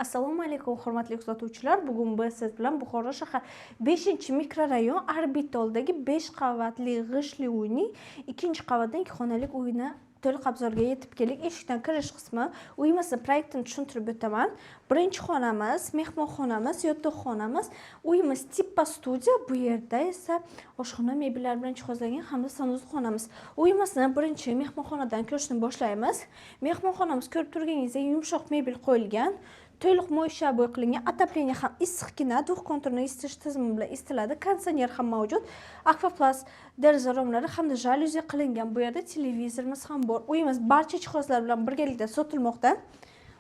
Assalomu alaykum hurmatli kuzatuvchilar. Bugun biz siz bilan Buxoro shahar 5-mikrorayon Arbitoldagi 5 qavatli g'ishtli uyning 2-qavatdan 2 xonalik uyini to'liq obzorga yetib keldik. Eshikdan kirish qismi uyimizning proyektini tushuntirib o'taman. Birinchi xonamiz, mehmonxonamiz, yotoqxonamiz, uyimiz tippa studiya, bu yerda esa oshxona mebellar bilan jihozlangan hamda sanuzxonamiz. Uyimizni birinchi mehmonxonadan ko'rishni boshlaymiz. Mehmonxonamiz ko'rib turganingizdek yumshoq mebel qo'yilgan. To'liq mo'yshabo'y qilingan, atapleniya ham issiqqina, duh konturni isitish tizimi bilan isitiladi. Konditsioner ham mavjud. Akvaplast deraza romlari hamda jalyuzi qilingan. Bu yerda televizorimiz ham bor. Uyimiz barcha jihozlar bilan birgalikda sotilmoqda.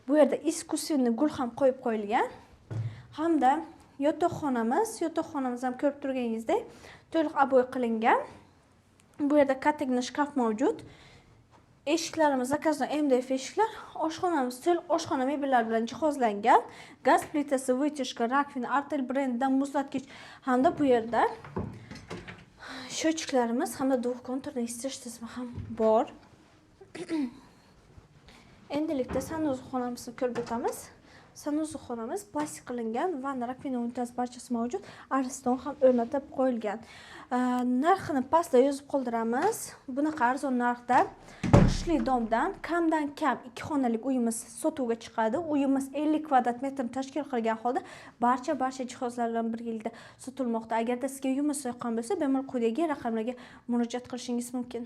Bu yerda iskusiv gul ham qo'yib qo'yilgan. Hamda yotoqxonamiz ham ko'rib turganingizdek to'liq abo'y qilingan. Bu yerda kattagina shkaf mavjud. Eshiklarimiz zakazdan MDF eshiklar. Oshxonamiz to'liq oshxona mebellari bilan jihozlangan. Gaz plitasi, vытяжка, rakvina, Artel brendidan muzlatgich hamda bu yerda shochiklarimiz hamda duh konturni isitish tizimi ham bor. Endilikda sanuzxonamizni ko'rib o'tamiz. Sanuzxonamiz plastik qilingan, vanna, rakvina, unitaz barchasi mavjud. Ariston ham o'rnatib qo'yilgan. Narxini pastda yozib qoldiramiz. Bunaqa arzon narxda qishli domdan kamdan kam 2 xonalik uyimiz sotuvga chiqadi. Uyimiz 50 kvadrat metrni tashkil qilgan holda barcha jihozlar bilan birgalikda sotilmoqda. Agarda sizga uyimiz yoqqan bo'lsa, bemalol quyidagi raqamlarga murojaat qilishingiz mumkin.